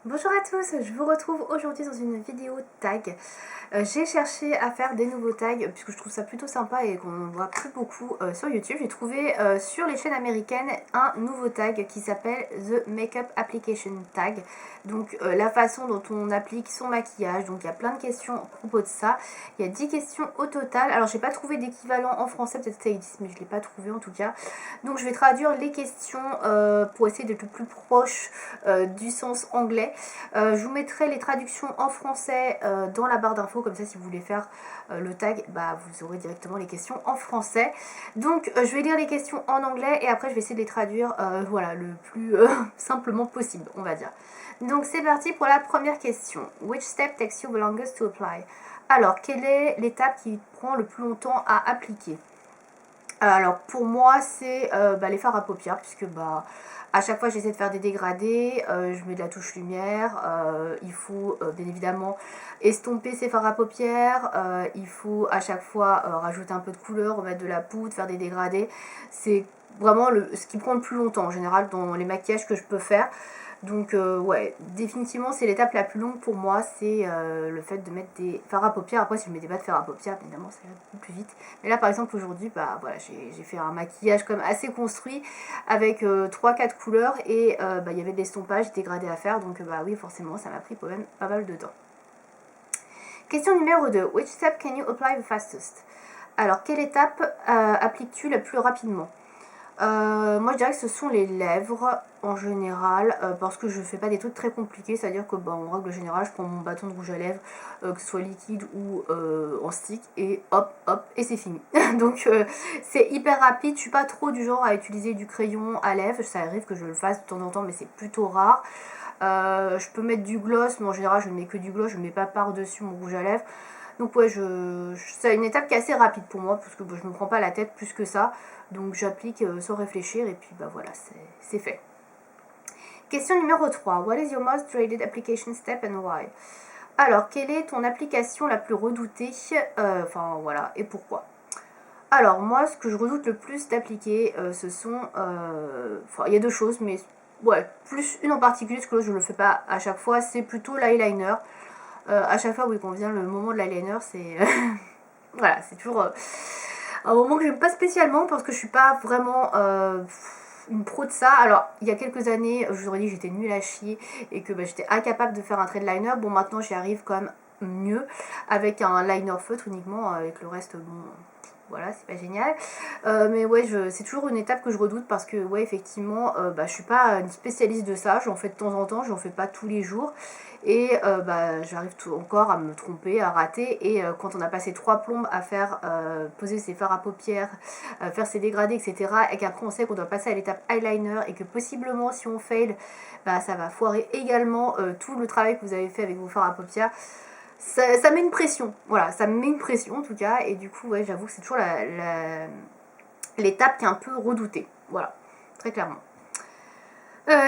Bonjour à tous, je vous retrouve aujourd'hui dans une vidéo tag. J'ai cherché à faire des nouveaux tags puisque je trouve ça plutôt sympa et qu'on ne voit plus beaucoup sur YouTube. J'ai trouvé sur les chaînes américaines un nouveau tag qui s'appelle The Makeup Application Tag. Donc la façon dont on applique son maquillage. Donc il y a plein de questions à propos de ça. Il y a 10 questions au total. Alors j'ai pas trouvé d'équivalent en français, peut-être que ça existe mais je l'ai pas trouvé en tout cas. Donc je vais traduire les questions pour essayer d'être le plus proche du sens anglais. Je vous mettrai les traductions en français dans la barre d'infos, comme ça si vous voulez faire le tag, bah, vous aurez directement les questions en français. Donc je vais lire les questions en anglais et après je vais essayer de les traduire voilà, le plus simplement possible, on va dire. Donc c'est parti pour la première question. Which step takes you the longest to apply? Alors, quelle est l'étape qui prend le plus longtemps à appliquer? Alors pour moi c'est les fards à paupières puisque à chaque fois j'essaie de faire des dégradés, je mets de la touche lumière, il faut bien évidemment estomper ses fards à paupières, il faut à chaque fois rajouter un peu de couleur, remettre de la poudre, faire des dégradés. C'est vraiment ce qui prend le plus longtemps en général dans les maquillages que je peux faire. Donc ouais, définitivement c'est l'étape la plus longue pour moi, c'est le fait de mettre des fards à paupières. Après si je ne mettais pas de fards à paupières, évidemment ça irait beaucoup plus vite. Mais là par exemple aujourd'hui, voilà, j'ai fait un maquillage comme assez construit avec 3-4 couleurs et il y avait de l'estompage, des dégradés à faire. Donc oui forcément ça m'a pris quand même pas mal de temps. Question numéro 2. Which step can you apply the fastest? Alors quelle étape appliques-tu le plus rapidement? Moi je dirais que ce sont les lèvres en général parce que je fais pas des trucs très compliqués, c'est à dire que en règle générale je prends mon bâton de rouge à lèvres que ce soit liquide ou en stick et hop hop et c'est fini. Donc c'est hyper rapide, je suis pas trop du genre à utiliser du crayon à lèvres, ça arrive que je le fasse de temps en temps mais c'est plutôt rare. Je peux mettre du gloss mais en général je ne mets que du gloss, je ne mets pas par dessus mon rouge à lèvres. Donc ouais, c'est une étape qui est assez rapide pour moi, parce que je me prends pas la tête plus que ça. Donc j'applique sans réfléchir, et puis voilà, c'est fait. Question numéro 3. What is your most dreaded application step and why? Alors, quelle est ton application la plus redoutée? Voilà, et pourquoi? Alors, moi, ce que je redoute le plus d'appliquer, ce sont... il y a deux choses, mais ouais, plus une en particulier, parce que là, je le fais pas à chaque fois, c'est plutôt l'eyeliner. À chaque fois, oui, quand vient le moment de l'eyeliner, c'est... voilà, c'est toujours un moment que j'aime pas spécialement parce que je suis pas vraiment une pro de ça. Alors, il y a quelques années, je vous aurais dit que j'étais nulle à chier et que j'étais incapable de faire un trait de liner. Bon, maintenant, j'y arrive quand même mieux avec un liner feutre uniquement, avec le reste, bon... Voilà, c'est pas génial. Mais ouais, c'est toujours une étape que je redoute parce que, ouais, effectivement, je suis pas une spécialiste de ça. J'en fais de temps en temps, j'en fais pas tous les jours. Et j'arrive encore à me tromper, à rater. Et quand on a passé 3 plombes à faire poser ses fards à paupières, faire ses dégradés, etc., et qu'après on sait qu'on doit passer à l'étape eyeliner et que possiblement, si on fail, ça va foirer également tout le travail que vous avez fait avec vos fards à paupières. Ça met une pression, voilà, ça me met une pression en tout cas, et du coup, ouais, j'avoue que c'est toujours l'étape qui est un peu redoutée, voilà, très clairement.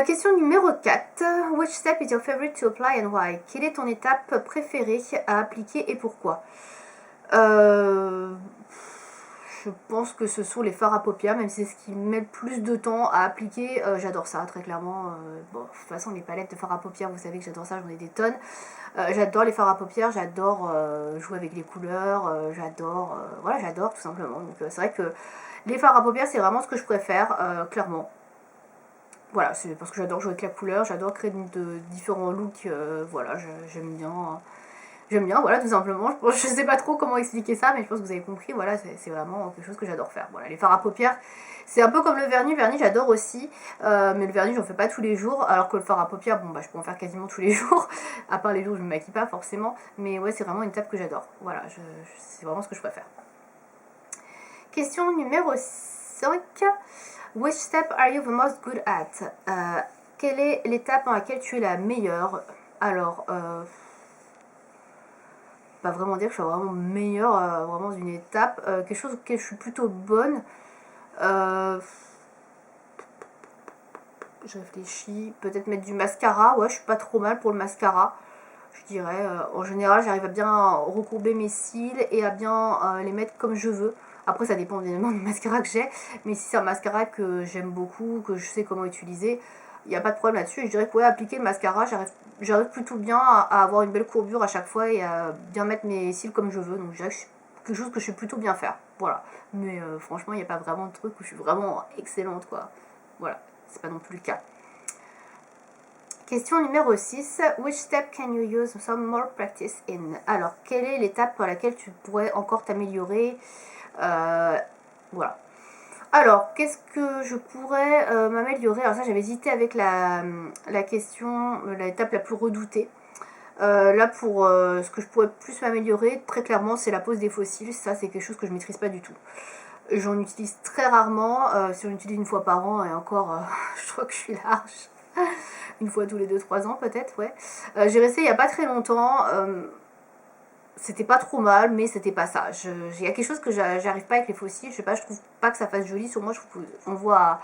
Question numéro 4. Which step is your favorite to apply and why? Quelle est ton étape préférée à appliquer et pourquoi? Je pense que ce sont les fards à paupières, même si c'est ce qui met le plus de temps à appliquer. J'adore ça, très clairement. De toute façon, les palettes de fards à paupières, vous savez que j'adore ça, j'en ai des tonnes. J'adore les fards à paupières, j'adore jouer avec les couleurs, j'adore tout simplement. Donc c'est vrai que les fards à paupières, c'est vraiment ce que je préfère, clairement. Voilà, c'est parce que j'adore jouer avec la couleur, j'adore créer de différents looks, voilà, j'aime bien. J'aime bien, voilà, tout simplement. Je sais pas trop comment expliquer ça, mais je pense que vous avez compris, voilà, c'est vraiment quelque chose que j'adore faire. Voilà, les fards à paupières, c'est un peu comme le vernis j'adore aussi, mais le vernis j'en fais pas tous les jours, alors que le fard à paupières, je peux en faire quasiment tous les jours, à part les jours où je me maquille pas forcément, mais ouais, c'est vraiment une étape que j'adore. Voilà, c'est vraiment ce que je préfère. Question numéro 5. Which step are you the most good at? Quelle est l'étape dans laquelle tu es la meilleure? Alors, pas vraiment dire que je suis vraiment meilleure vraiment d'une étape. Quelque chose auquel je suis plutôt bonne. Je réfléchis. Peut-être mettre du mascara. Ouais, je suis pas trop mal pour le mascara. Je dirais. En général, j'arrive à bien recourber mes cils et à bien les mettre comme je veux. Après, ça dépend évidemment du mascara que j'ai. Mais si c'est un mascara que j'aime beaucoup, que je sais comment utiliser, il n'y a pas de problème là-dessus. Et je dirais que ouais, appliquer le mascara, j'arrive plutôt bien à avoir une belle courbure à chaque fois et à bien mettre mes cils comme je veux. Donc je dirais que c'est quelque chose que je sais plutôt bien faire. Voilà. Mais franchement, il n'y a pas vraiment de truc où je suis vraiment excellente, quoi. Voilà, c'est pas non plus le cas. Question numéro 6. Which step can you use some more practice in? Alors, quelle est l'étape pour laquelle tu pourrais encore t'améliorer? Voilà. Alors, qu'est-ce que je pourrais m'améliorer? Alors ça, j'avais hésité avec la question, l'étape la plus redoutée. Là, pour ce que je pourrais plus m'améliorer, très clairement, c'est la pose des fossiles. Ça, c'est quelque chose que je maîtrise pas du tout. J'en utilise très rarement. Si j'en utilise une fois par an, et encore, je crois que je suis large. Une fois tous les 2-3 ans, peut-être, ouais. J'ai resté il y a pas très longtemps. C'était pas trop mal, mais c'était pas ça. Il y a quelque chose que j'arrive pas avec les fossiles. Je sais pas, je trouve pas que ça fasse joli. Sur moi, je trouve qu'on voit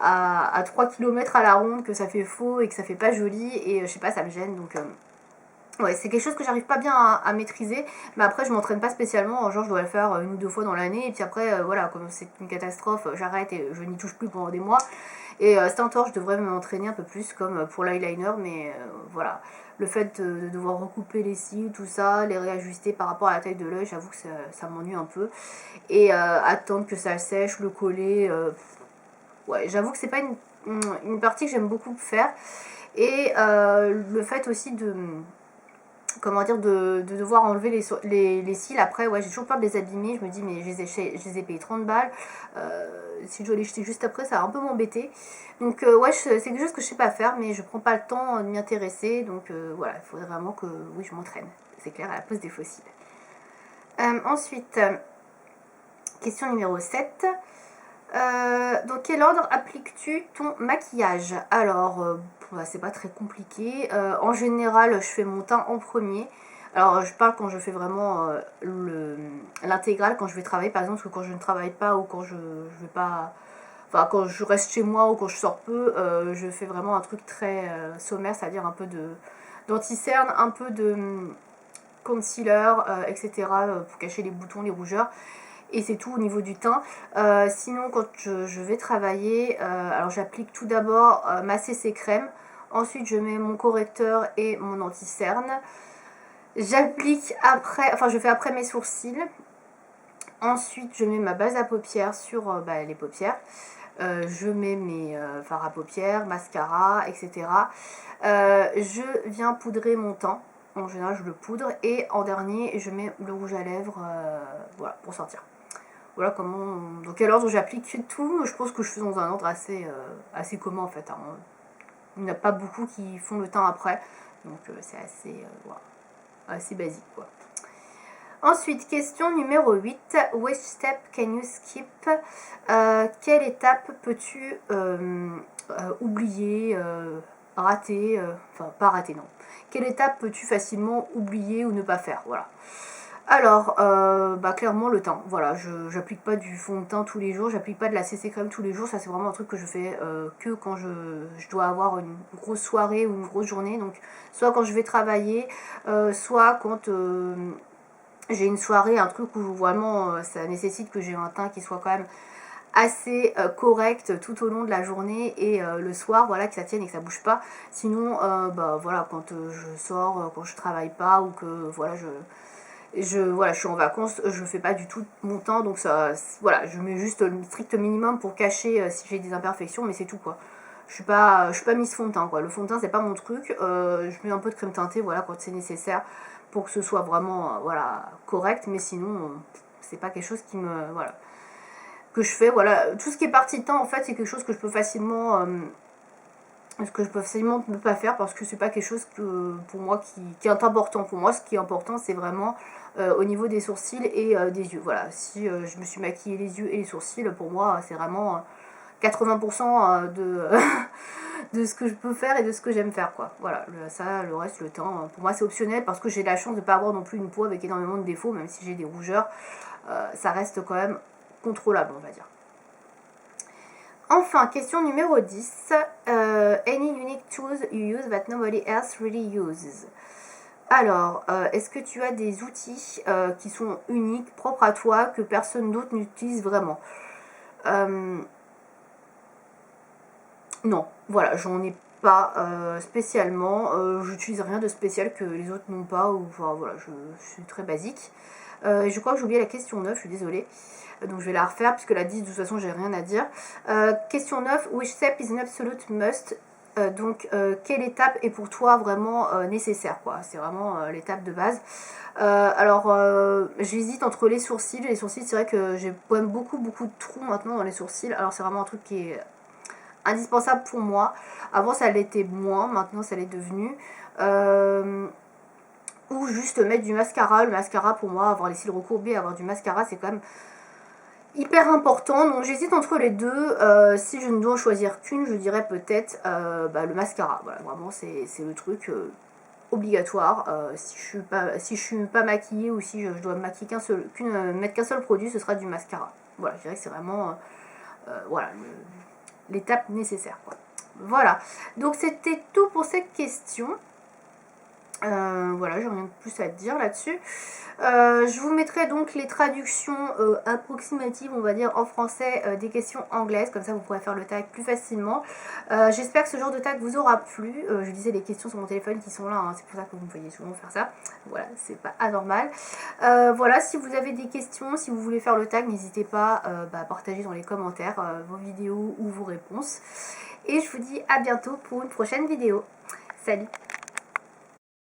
à 3 km à la ronde que ça fait faux et que ça fait pas joli. Et je sais pas, ça me gêne. Donc, ouais, c'est quelque chose que j'arrive pas bien à maîtriser. Mais après, je m'entraîne pas spécialement. Genre, je dois le faire 1 ou 2 fois dans l'année. Et puis après, voilà, comme c'est une catastrophe, j'arrête et je n'y touche plus pendant des mois. Et c'est un tort, je devrais m'entraîner un peu plus comme pour l'eyeliner, mais voilà. Le fait de devoir recouper les cils, tout ça, les réajuster par rapport à la taille de l'œil, j'avoue que ça m'ennuie un peu. Et attendre que ça sèche, le coller, ouais, j'avoue que c'est pas une partie que j'aime beaucoup faire. Et le fait aussi de comment dire, de devoir enlever les cils après, ouais, j'ai toujours peur de les abîmer. Je me dis, mais je les ai payés 30 balles. Si je dois les jeter juste après, ça va un peu m'embêter. Donc, ouais, c'est quelque chose que je sais pas faire, mais je prends pas le temps de m'y intéresser. Donc, voilà, il faudrait vraiment que, oui, je m'entraîne. C'est clair, à la pose des fossiles. Ensuite, question numéro 7. Dans quel ordre appliques-tu ton maquillage? Alors, c'est pas très compliqué. En général, je fais mon teint en premier. Alors, je parle quand je fais vraiment l'intégrale, quand je vais travailler, par exemple, parce que quand je ne travaille pas ou quand je vais pas. Enfin, quand je reste chez moi ou quand je sors peu, je fais vraiment un truc très sommaire, c'est-à-dire un peu d'anti-cerne, un peu de concealer, etc. Pour cacher les boutons, les rougeurs. Et c'est tout au niveau du teint. Sinon, quand je vais travailler, alors j'applique tout d'abord ma CC crème. Ensuite, je mets mon correcteur et mon anti-cerne. J'applique après, enfin je fais après mes sourcils. Ensuite, je mets ma base à paupières sur les paupières. Je mets mes fards à paupières, mascara, etc. Je viens poudrer mon teint. En général, je le poudre. Et en dernier, je mets le rouge à lèvres voilà, pour sortir. Voilà comment, dans quel ordre j'applique tout. Je pense que je fais dans un ordre assez commun en fait. Hein. Il n'y en a pas beaucoup qui font le teint après. Donc c'est voilà, assez basique quoi. Ensuite, question numéro 8. Which step can you skip? Quelle étape peux-tu oublier, rater, enfin pas rater non. Quelle étape peux-tu facilement oublier ou ne pas faire? Voilà. Alors, clairement le teint. Voilà, j'applique pas du fond de teint tous les jours, j'applique pas de la CC crème tous les jours. Ça c'est vraiment un truc que je fais que quand je dois avoir une grosse soirée ou une grosse journée. Donc, soit quand je vais travailler, soit quand j'ai une soirée, un truc où vraiment ça nécessite que j'ai un teint qui soit quand même assez correct tout au long de la journée et le soir, voilà, que ça tienne et que ça bouge pas. Sinon, voilà, quand je sors, quand je travaille pas ou que voilà, voilà, je suis en vacances, je fais pas du tout mon temps, donc ça, voilà, je mets juste le strict minimum pour cacher si j'ai des imperfections, mais c'est tout quoi. Je suis pas Miss fond de teint quoi. Le fond de teint c'est pas mon truc. Je mets un peu de crème teintée, voilà, quand c'est nécessaire pour que ce soit vraiment voilà correct, mais sinon c'est pas quelque chose qui me voilà que je fais. Voilà, tout ce qui est partie de teint en fait c'est quelque chose que je peux facilement ne pas faire parce que c'est pas quelque chose que pour moi qui est important. Pour moi, ce qui est important, c'est vraiment au niveau des sourcils et des yeux. Voilà, si je me suis maquillée les yeux et les sourcils, pour moi, c'est vraiment 80% de ce que je peux faire et de ce que j'aime faire, quoi. Voilà, le reste, le temps, pour moi, c'est optionnel parce que j'ai la chance de ne pas avoir non plus une peau avec énormément de défauts, même si j'ai des rougeurs, ça reste quand même contrôlable, on va dire. Enfin, question numéro 10. Any unique tools you use that nobody else really uses? Alors, est-ce que tu as des outils qui sont uniques, propres à toi, que personne d'autre n'utilise vraiment? Non. voilà, j'en ai pas spécialement, j'utilise rien de spécial que les autres n'ont pas, ou enfin voilà, je suis très basique. Je crois que j'ai oublié la question 9, je suis désolée. Donc je vais la refaire puisque la 10 de toute façon j'ai rien à dire. Question 9, which step is an absolute must? Donc quelle étape est pour toi vraiment nécessaire, quoi? C'est vraiment l'étape de base. Alors j'hésite entre les sourcils. Les sourcils, c'est vrai que j'ai quand même beaucoup de trous maintenant dans les sourcils. Alors c'est vraiment un truc qui est indispensable pour moi. Avant ça l'était moins, maintenant ça l'est devenu. Ou juste mettre du mascara. Le mascara pour moi, avoir les cils recourbés, avoir du mascara, c'est quand même hyper important. Donc j'hésite entre les deux. Si je ne dois choisir qu'une, je dirais peut-être le mascara. Voilà, vraiment c'est le truc obligatoire. Si je suis pas maquillée, ou si je dois maquiller mettre qu'un seul produit, ce sera du mascara. Voilà, je dirais que c'est vraiment voilà, l'étape nécessaire, quoi. Voilà, donc c'était tout pour cette question. Voilà, j'ai rien de plus à dire là-dessus. Je vous mettrai donc les traductions approximatives, on va dire, en français des questions anglaises, comme ça vous pourrez faire le tag plus facilement. J'espère que ce genre de tag vous aura plu. Je disais les questions sur mon téléphone qui sont là, hein, c'est pour ça que vous me voyez souvent faire ça. Voilà, c'est pas anormal. Voilà, si vous avez des questions, si vous voulez faire le tag, n'hésitez pas à partager dans les commentaires vos vidéos ou vos réponses. Et je vous dis à bientôt pour une prochaine vidéo. Salut!